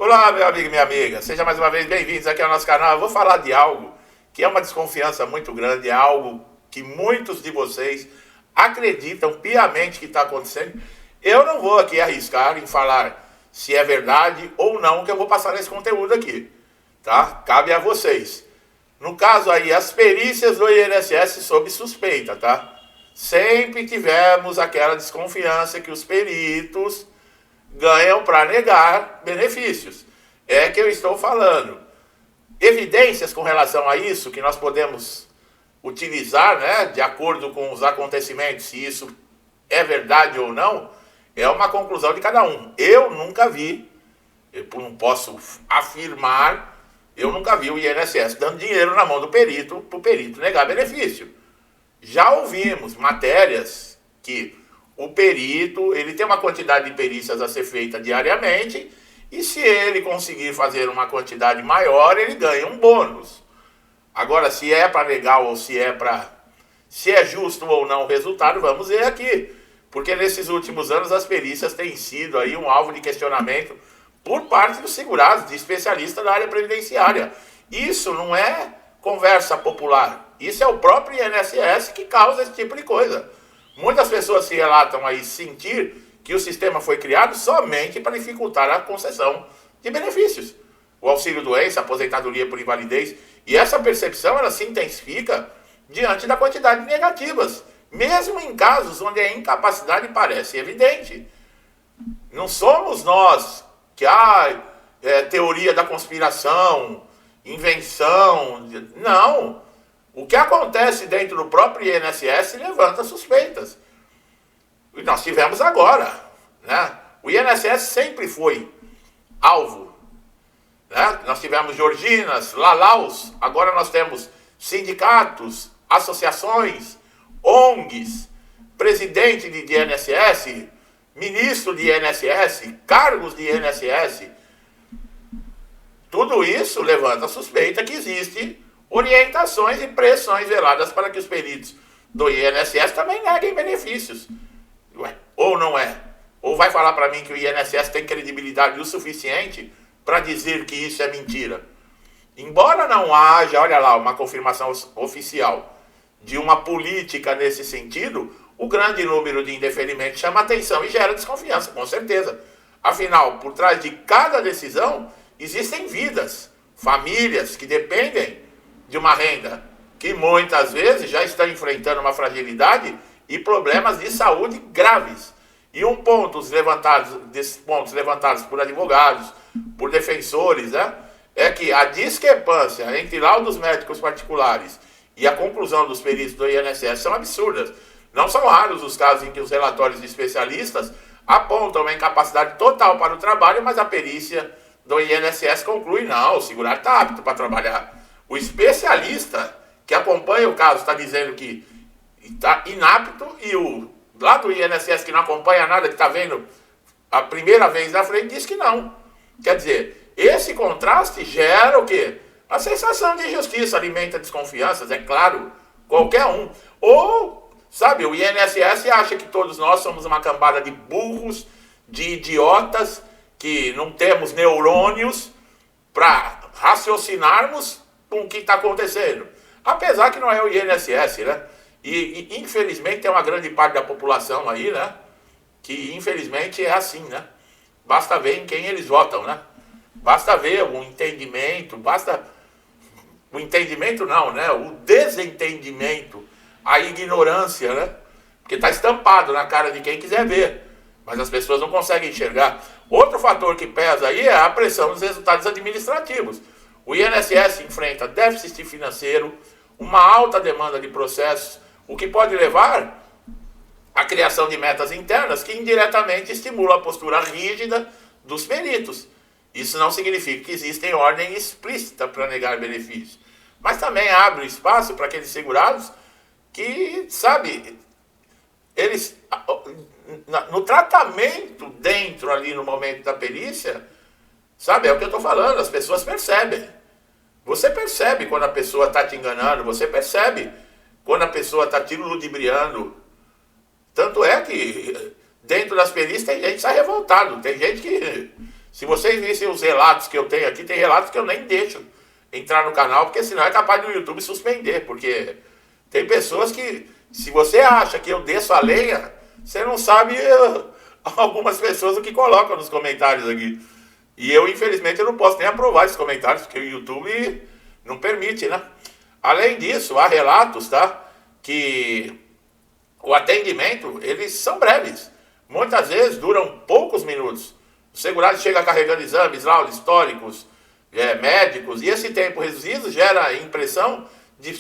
Olá, meu amigo e minha amiga. Seja mais uma vez bem-vindos aqui ao nosso canal. Eu vou falar de algo que é uma desconfiança muito grande, é algo que muitos de vocês acreditam piamente que está acontecendo. Eu não vou aqui arriscar em falar se é verdade ou não que eu vou passar nesse conteúdo aqui, tá? Cabe a vocês. No caso aí, as perícias do INSS sob suspeita, tá? Sempre tivemos aquela desconfiança que os peritos ganham para negar benefícios. É que eu estou falando. Evidências com relação a isso, que nós podemos utilizar, né, de acordo com os acontecimentos, se isso é verdade ou não, é uma conclusão de cada um. Eu nunca vi, eu não posso afirmar, eu nunca vi o INSS dando dinheiro na mão do perito, para o perito negar benefício. Já ouvimos matérias que o perito, ele tem uma quantidade de perícias a ser feita diariamente, e se ele conseguir fazer uma quantidade maior, ele ganha um bônus. Agora, se é para legal ou se é justo ou não o resultado, vamos ver aqui. Porque nesses últimos anos as perícias têm sido aí um alvo de questionamento por parte dos segurados, de especialistas da área previdenciária. Isso não é conversa popular. Isso é o próprio INSS que causa esse tipo de coisa. Muitas pessoas se relatam aí sentir que o sistema foi criado somente para dificultar a concessão de benefícios. O auxílio-doença, a aposentadoria por invalidez. E essa percepção ela se intensifica diante da quantidade de negativas, mesmo em casos onde a incapacidade parece evidente. Não somos nós que teoria da conspiração, invenção. Não. O que acontece dentro do próprio INSS levanta suspeitas. E nós tivemos agora, né? O INSS sempre foi alvo, né? Nós tivemos Georginas, Lalaus, agora nós temos sindicatos, associações, ONGs, presidente de INSS, ministro de INSS, cargos de INSS. Tudo isso levanta a suspeita que existe orientações e pressões veladas para que os peritos do INSS também neguem benefícios. Ué, ou não é? Ou vai falar para mim que o INSS tem credibilidade o suficiente para dizer que isso é mentira? Embora não haja, olha lá, uma confirmação oficial de uma política nesse sentido, o grande número de indeferimentos chama atenção e gera desconfiança, com certeza. Afinal, por trás de cada decisão, existem vidas, famílias que dependem de uma renda, que muitas vezes já estão enfrentando uma fragilidade e problemas de saúde graves. E desses pontos levantados por advogados, por defensores, né, é que a discrepância entre laudos médicos particulares e a conclusão dos peritos do INSS são absurdas. Não são raros os casos em que os relatórios de especialistas apontam uma incapacidade total para o trabalho, mas a perícia do INSS conclui, não, o segurado está apto para trabalhar. O especialista que acompanha o caso está dizendo que está inapto e o lá do INSS que não acompanha nada, que está vendo a primeira vez na frente, diz que não. Quer dizer, esse contraste gera o quê? A sensação de injustiça, alimenta desconfianças, é claro, qualquer um. Ou, sabe, o INSS acha que todos nós somos uma cambada de burros, de idiotas, que não temos neurônios para raciocinarmos com o que está acontecendo. Apesar que não é o INSS, né? E infelizmente tem uma grande parte da população aí, né? Que infelizmente é assim, né? Basta ver em quem eles votam, né? Basta ver o entendimento, o entendimento não, né? O desentendimento, a ignorância, né? Porque está estampado na cara de quem quiser ver, mas as pessoas não conseguem enxergar. Outro fator que pesa aí é a pressão dos resultados administrativos. O INSS enfrenta déficit financeiro, uma alta demanda de processos, o que pode levar à criação de metas internas que indiretamente estimulam a postura rígida dos peritos. Isso não significa que existem ordem explícita para negar benefícios, mas também abre espaço para aqueles segurados que, sabe, eles, no tratamento dentro ali no momento da perícia, sabe, é o que eu estou falando, as pessoas percebem. Você percebe quando a pessoa está te enganando, você percebe quando a pessoa está te ludibriando. Tanto é que dentro das perícias tem gente que está revoltado, tem gente que Se vocês vissem os relatos que eu tenho aqui, tem relatos que eu nem deixo entrar no canal, porque senão é capaz do YouTube suspender, porque tem pessoas que, se você acha que eu desço a lenha, você não sabe algumas pessoas o que colocam nos comentários aqui. E eu, infelizmente, eu não posso nem aprovar esses comentários, porque o YouTube não permite, né? Além disso, há relatos, tá? Que o atendimento, eles são breves. Muitas vezes duram poucos minutos. O segurado chega carregando exames, laudos históricos, médicos, e esse tempo reduzido gera a impressão de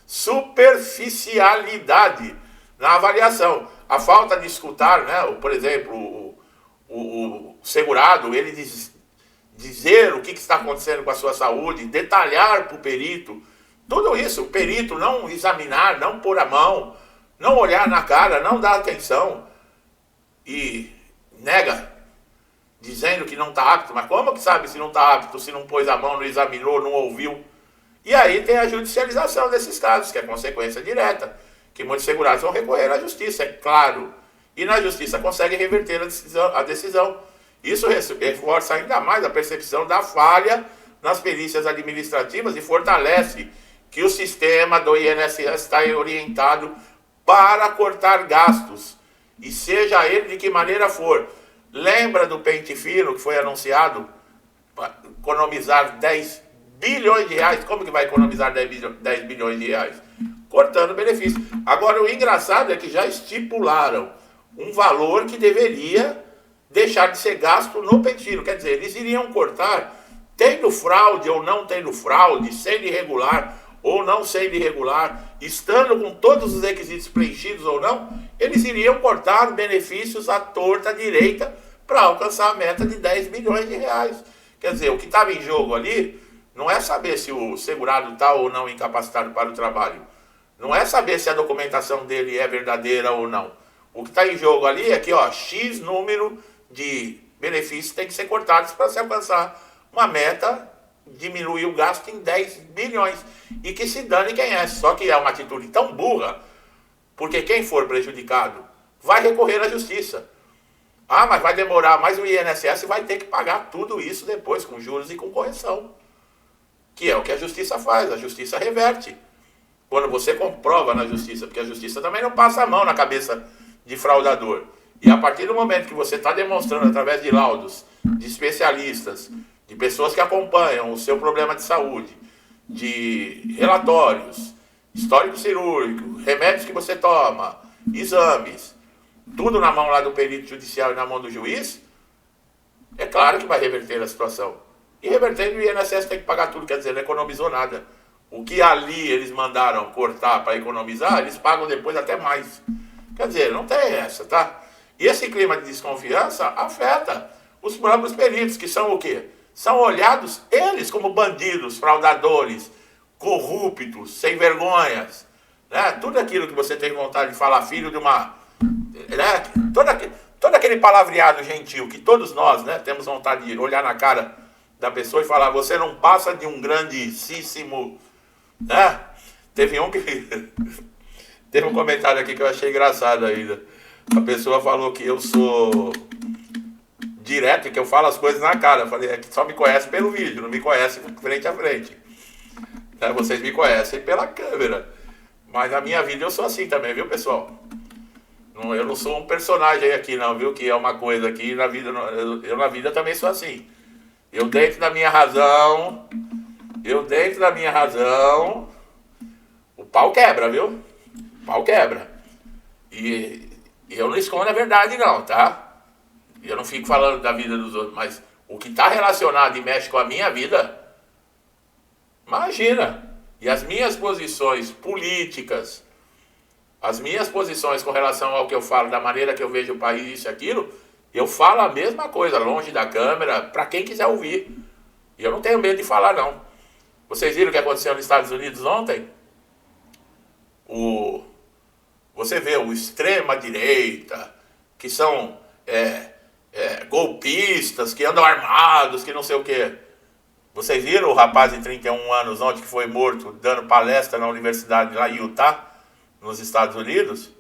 superficialidade na avaliação. A falta de escutar, né? Por exemplo, o segurado, ele dizer o que está acontecendo com a sua saúde, detalhar para o perito, tudo isso, o perito não examinar, não pôr a mão, não olhar na cara, não dar atenção e nega, dizendo que não está apto. Mas como que sabe se não está apto, se não pôs a mão, não examinou, não ouviu? E aí tem a judicialização desses casos, que é consequência direta, que muitos segurados vão recorrer à justiça, é claro. E na justiça consegue reverter a decisão. Isso reforça ainda mais a percepção da falha nas perícias administrativas e fortalece que o sistema do INSS está orientado para cortar gastos, e seja ele de que maneira for. Lembra do pente fino que foi anunciado para economizar 10 bilhões de reais? Como que vai economizar 10 bilhões de reais? Cortando benefício. Agora, o engraçado é que já estipularam um valor que deveria deixar de ser gasto no pente fino. Quer dizer, eles iriam cortar, tendo fraude ou não tendo fraude, sendo irregular ou não sendo irregular, estando com todos os requisitos preenchidos ou não, eles iriam cortar benefícios à torta direita para alcançar a meta de 10 bilhões de reais. Quer dizer, o que estava em jogo ali não é saber se o segurado está ou não incapacitado para o trabalho. Não é saber se a documentação dele é verdadeira ou não. O que está em jogo ali é que, X número de benefícios tem que ser cortados para se alcançar uma meta, diminuir o gasto em 10 bilhões. E que se dane quem é. Só que é uma atitude tão burra, porque quem for prejudicado vai recorrer à justiça. Ah, mas vai demorar, mas o INSS vai ter que pagar tudo isso depois, com juros e com correção. Que é o que a justiça faz, a justiça reverte. Quando você comprova na justiça, porque a justiça também não passa a mão na cabeça de fraudador. E a partir do momento que você está demonstrando através de laudos, de especialistas, de pessoas que acompanham o seu problema de saúde, de relatórios, histórico cirúrgico, remédios que você toma, exames, tudo na mão lá do perito judicial e na mão do juiz, é claro que vai reverter a situação. E revertendo, o INSS tem que pagar tudo, quer dizer, não economizou nada. O que ali eles mandaram cortar para economizar, eles pagam depois até mais. Quer dizer, não tem essa, tá? E esse clima de desconfiança afeta os próprios peritos, que são o quê? São olhados eles como bandidos, fraudadores, corruptos, sem vergonhas, né? Tudo aquilo que você tem vontade de falar, filho de uma... né? Todo aquele palavreado gentil que todos nós, né, temos vontade de olhar na cara da pessoa e falar, você não passa de um grandíssimo... né? Teve um que... teve um comentário aqui que eu achei engraçado ainda. A pessoa falou que eu sou direto, que eu falo as coisas na cara. Eu falei, é que só me conhece pelo vídeo, não me conhece frente a frente. Vocês me conhecem pela câmera. Mas na minha vida eu sou assim também, viu, pessoal? Eu não sou um personagem aqui não, viu? Que é uma coisa aqui, na vida, eu na vida também sou assim. Eu dentro da minha razão, o pau quebra, viu? O pau quebra. E eu não escondo a verdade não, tá? Eu não fico falando da vida dos outros, mas o que está relacionado e mexe com a minha vida, imagina. E as minhas posições políticas, as minhas posições com relação ao que eu falo, da maneira que eu vejo o país, isso e aquilo, eu falo a mesma coisa, longe da câmera, para quem quiser ouvir. E eu não tenho medo de falar, não. Vocês viram o que aconteceu nos Estados Unidos ontem? Você vê o extrema-direita, que são golpistas, que andam armados, que não sei o quê. Vocês viram o rapaz de 31 anos ontem que foi morto dando palestra na universidade lá em Utah, nos Estados Unidos?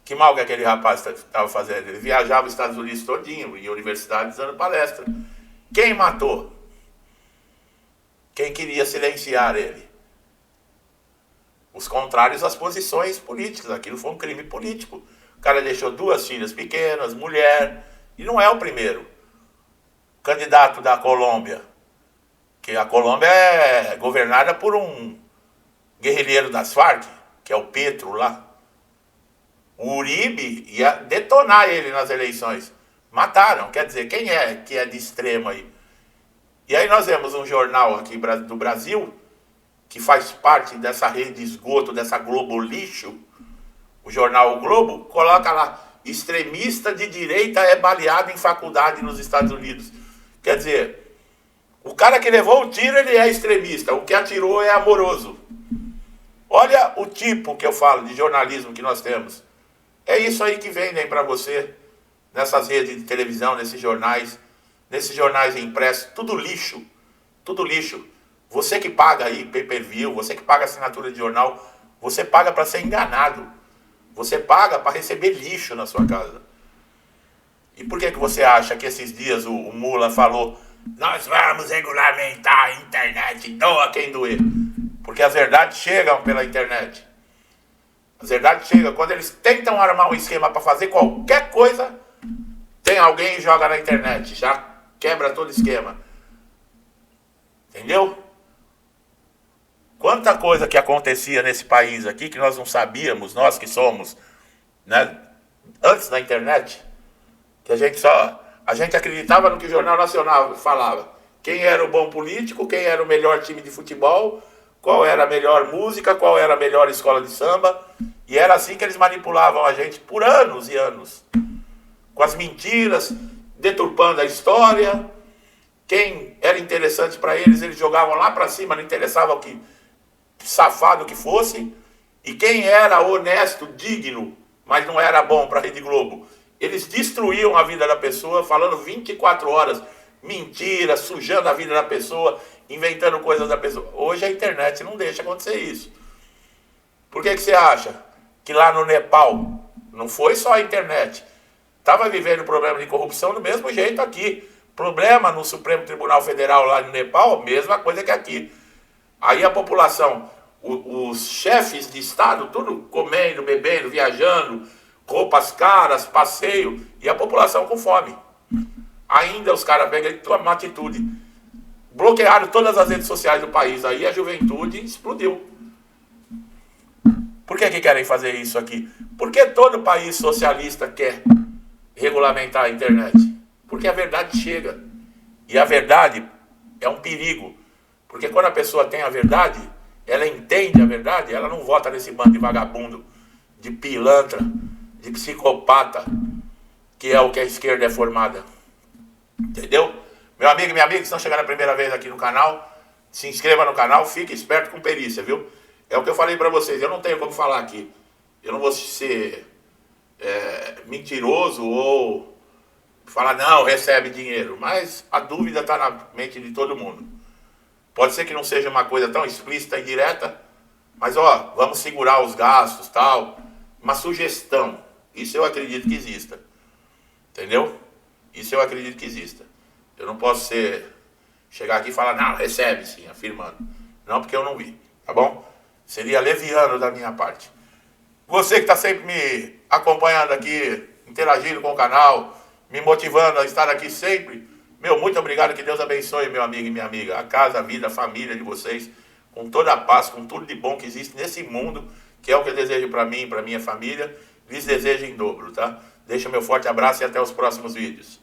Que mal que aquele rapaz estava fazendo? Ele viajava os Estados Unidos todinho, em universidades dando palestra. Quem matou? Quem queria silenciar ele? Os contrários às posições políticas. Aquilo foi um crime político. O cara deixou 2 filhas pequenas, mulher, e não é o primeiro. O candidato da Colômbia, que a Colômbia é governada por um guerrilheiro das Farc, que é o Petro lá. O Uribe ia detonar ele nas eleições. Mataram, quer dizer, quem é que é de extremo aí? E aí nós vemos um jornal aqui do Brasil, que faz parte dessa rede de esgoto, dessa Globo lixo, o jornal O Globo, coloca lá, extremista de direita é baleado em faculdade nos Estados Unidos. Quer dizer, o cara que levou o tiro, ele é extremista, o que atirou é amoroso. Olha o tipo que eu falo de jornalismo que nós temos. É isso aí que vendem para você, nessas redes de televisão, nesses jornais impressos, tudo lixo, tudo lixo. Você que paga aí pay-per-view, você que paga assinatura de jornal, você paga para ser enganado. Você paga para receber lixo na sua casa. E por que você acha que esses dias o Mula falou, nós vamos regulamentar a internet, doa quem doer? Porque as verdades chegam pela internet. As verdades chegam. Quando eles tentam armar um esquema para fazer qualquer coisa, tem alguém que joga na internet. Já quebra todo esquema. Entendeu? Quanta coisa que acontecia nesse país aqui que nós não sabíamos, nós que somos, né, antes da internet, que a gente acreditava no que o Jornal Nacional falava. Quem era o bom político, quem era o melhor time de futebol, qual era a melhor música, qual era a melhor escola de samba. E era assim que eles manipulavam a gente por anos e anos. Com as mentiras, deturpando a história. Quem era interessante para eles, eles jogavam lá para cima, não interessava o que safado que fosse. E quem era honesto, digno, mas não era bom para a Rede Globo, eles destruíam a vida da pessoa, falando 24 horas, mentiras, sujando a vida da pessoa, inventando coisas da pessoa. Hoje a internet não deixa acontecer isso. Por que você acha que lá no Nepal não foi só a internet? Estava vivendo problema de corrupção do mesmo jeito aqui. Problema no Supremo Tribunal Federal lá no Nepal, mesma coisa que aqui. Aí a população, os chefes de Estado, tudo comendo, bebendo, viajando, roupas caras, passeio, e a população com fome. Ainda os caras pegam e tomam uma atitude. Bloquearam todas as redes sociais do país, aí a juventude explodiu. Por que querem fazer isso aqui? Porque todo país socialista quer regulamentar a internet. Porque a verdade chega. E a verdade é um perigo. Porque quando a pessoa tem a verdade, ela entende a verdade, ela não vota nesse bando de vagabundo, de pilantra, de psicopata, que é o que a esquerda é formada. Entendeu? Meu amigo e minha amiga, que estão chegando a primeira vez aqui no canal, se inscreva no canal, fique esperto com perícia, viu? É o que eu falei pra vocês, eu não tenho como falar aqui. Eu não vou ser mentiroso ou falar, não, recebe dinheiro. Mas a dúvida está na mente de todo mundo. Pode ser que não seja uma coisa tão explícita e direta, mas ó, vamos segurar os gastos, tal. Uma sugestão, isso eu acredito que exista. Entendeu? Isso eu acredito que exista. Eu não posso chegar aqui e falar, não, recebe sim, afirmando. Não, porque eu não vi, tá bom? Seria leviano da minha parte. Você que está sempre me acompanhando aqui, interagindo com o canal, me motivando a estar aqui sempre, meu, muito obrigado, que Deus abençoe, meu amigo e minha amiga, a casa, a vida, a família de vocês, com toda a paz, com tudo de bom que existe nesse mundo, que é o que eu desejo para mim e para minha família, lhes desejo em dobro, tá? Deixa meu forte abraço e até os próximos vídeos.